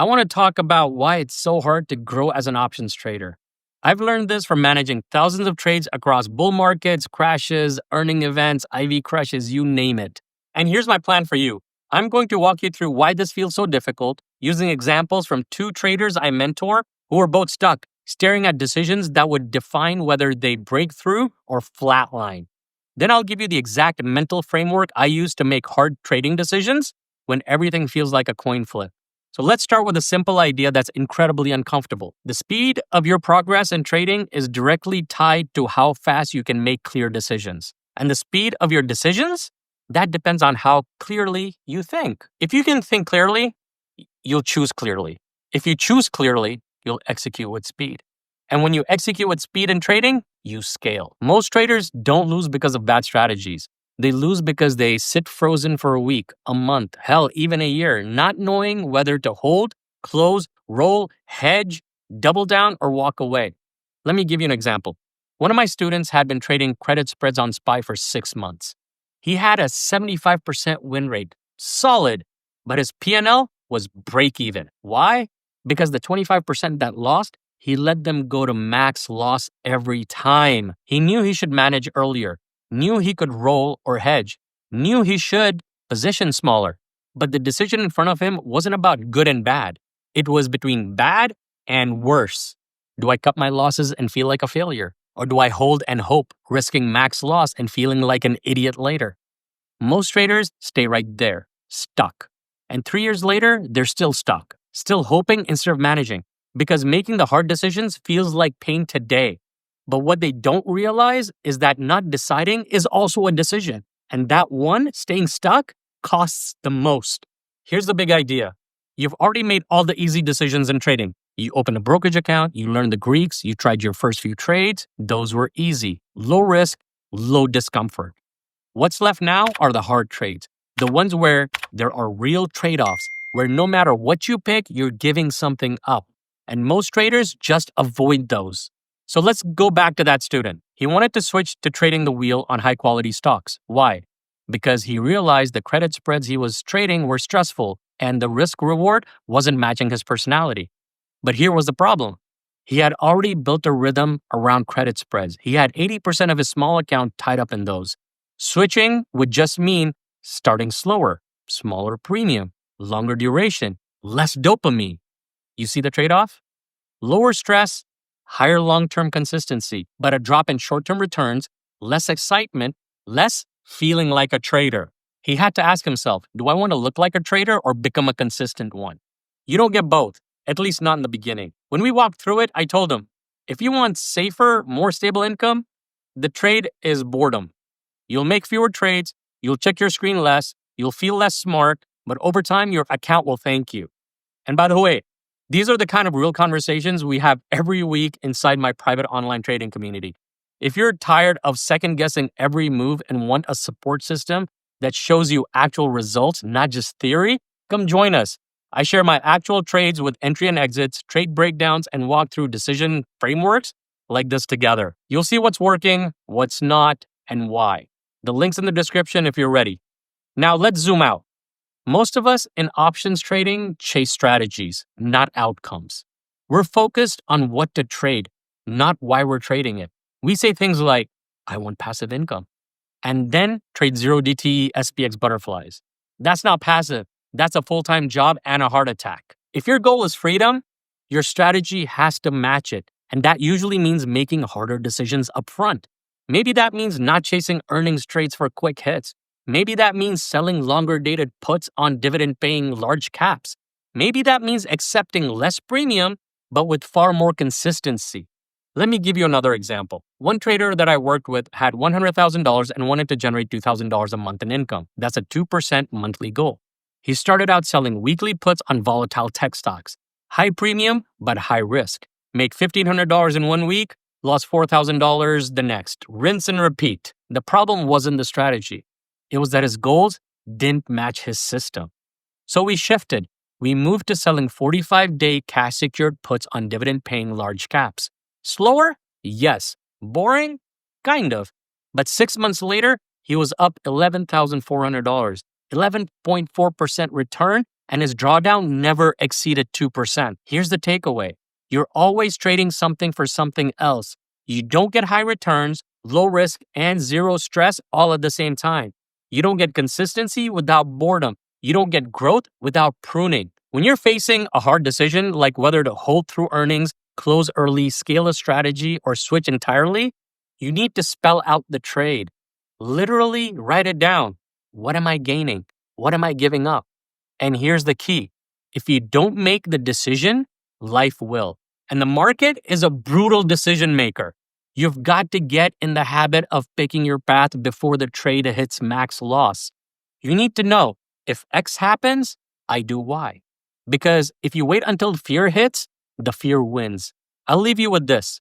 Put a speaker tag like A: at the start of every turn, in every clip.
A: I want to talk about why it's so hard to grow as an options trader. I've learned this from managing thousands of trades across bull markets, crashes, earning events, IV crushes, you name it. And here's my plan for you. I'm going to walk you through why this feels so difficult, using examples from two traders I mentor who are both stuck, staring at decisions that would define whether they break through or flatline. Then I'll give you the exact mental framework I use to make hard trading decisions when everything feels like a coin flip. So let's start with a simple idea that's incredibly uncomfortable. The speed of your progress in trading is directly tied to how fast you can make clear decisions. And the speed of your decisions, that depends on how clearly you think. If you can think clearly, you'll choose clearly. If you choose clearly, you'll execute with speed. And when you execute with speed in trading, you scale. Most traders don't lose because of bad strategies. They lose because they sit frozen for a week, a month, hell, even a year, not knowing whether to hold, close, roll, hedge, double down, or walk away. Let me give you an example. One of my students had been trading credit spreads on SPY for 6 months. He had a 75% win rate, solid, but his P&L was break even. Why? Because the 25% that lost, he let them go to max loss every time. He knew he should manage earlier, knew he could roll or hedge, knew he should position smaller. But the decision in front of him wasn't about good and bad. It was between bad and worse. Do I cut my losses and feel like a failure? Or do I hold and hope, risking max loss and feeling like an idiot later? Most traders stay right there, stuck. And 3 years later, they're still stuck, still hoping instead of managing, because making the hard decisions feels like pain today. But what they don't realize is that not deciding is also a decision. And that one, staying stuck, costs the most. Here's the big idea. You've already made all the easy decisions in trading. You opened a brokerage account, you learned the Greeks, you tried your first few trades. Those were easy, low risk, low discomfort. What's left now are the hard trades, the ones where there are real trade-offs, where no matter what you pick, you're giving something up. And most traders just avoid those. So let's go back to that student. He wanted to switch to trading the wheel on high-quality stocks. Why? Because he realized the credit spreads he was trading were stressful and the risk-reward wasn't matching his personality. But here was the problem. He had already built a rhythm around credit spreads. He had 80% of his small account tied up in those. Switching would just mean starting slower, smaller premium, longer duration, less dopamine. You see the trade-off? Lower stress, higher long-term consistency, but a drop in short-term returns, less excitement, less feeling like a trader. He had to ask himself, do I want to look like a trader or become a consistent one? You don't get both, at least not in the beginning. When we walked through it, I told him, if you want safer, more stable income, the trade is boredom. You'll make fewer trades, you'll check your screen less, you'll feel less smart, but over time, your account will thank you. And by the way, these are the kind of real conversations we have every week inside my private online trading community. If you're tired of second-guessing every move and want a support system that shows you actual results, not just theory, come join us. I share my actual trades with entry and exits, trade breakdowns, and walk through decision frameworks like this together. You'll see what's working, what's not, and why. The link's in the description if you're ready. Now let's zoom out. Most of us in options trading chase strategies, not outcomes. We're focused on what to trade, not why we're trading it. We say things like, I want passive income, and then trade 0DTE SPX butterflies. That's not passive. That's a full-time job and a heart attack. If your goal is freedom, your strategy has to match it, and that usually means making harder decisions upfront. Maybe that means not chasing earnings trades for quick hits. Maybe that means selling longer-dated puts on dividend-paying large caps. Maybe that means accepting less premium, but with far more consistency. Let me give you another example. One trader that I worked with had $100,000 and wanted to generate $2,000 a month in income. That's a 2% monthly goal. He started out selling weekly puts on volatile tech stocks. High premium, but high risk. Make $1,500 in 1 week, lost $4,000 the next. Rinse and repeat. The problem wasn't the strategy. It was that his goals didn't match his system. So we shifted. We moved to selling 45-day cash-secured puts on dividend-paying large caps. Slower? Yes. Boring? Kind of. But 6 months later, he was up $11,400, 11.4% return, and his drawdown never exceeded 2%. Here's the takeaway: you're always trading something for something else. You don't get high returns, low risk, and zero stress all at the same time. You don't get consistency without boredom. You don't get growth without pruning. When you're facing a hard decision like whether to hold through earnings, close early, scale a strategy, or switch entirely, you need to spell out the trade. Literally write it down. What am I gaining? What am I giving up? And here's the key: if you don't make the decision, life will. And the market is a brutal decision maker. You've got to get in the habit of picking your path before the trade hits max loss. You need to know, if X happens, I do Y. Because if you wait until fear hits, the fear wins. I'll leave you with this: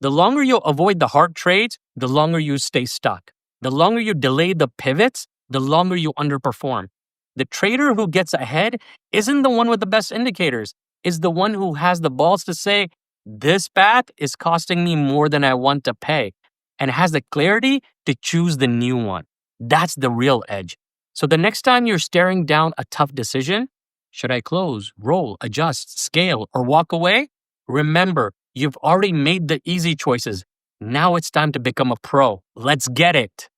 A: the longer you avoid the hard trades, the longer you stay stuck. The longer you delay the pivots, the longer you underperform. The trader who gets ahead isn't the one with the best indicators. It's the one who has the balls to say, this path is costing me more than I want to pay, and has the clarity to choose the new one. That's the real edge. So the next time you're staring down a tough decision, should I close, roll, adjust, scale, or walk away? Remember, you've already made the easy choices. Now it's time to become a pro. Let's get it.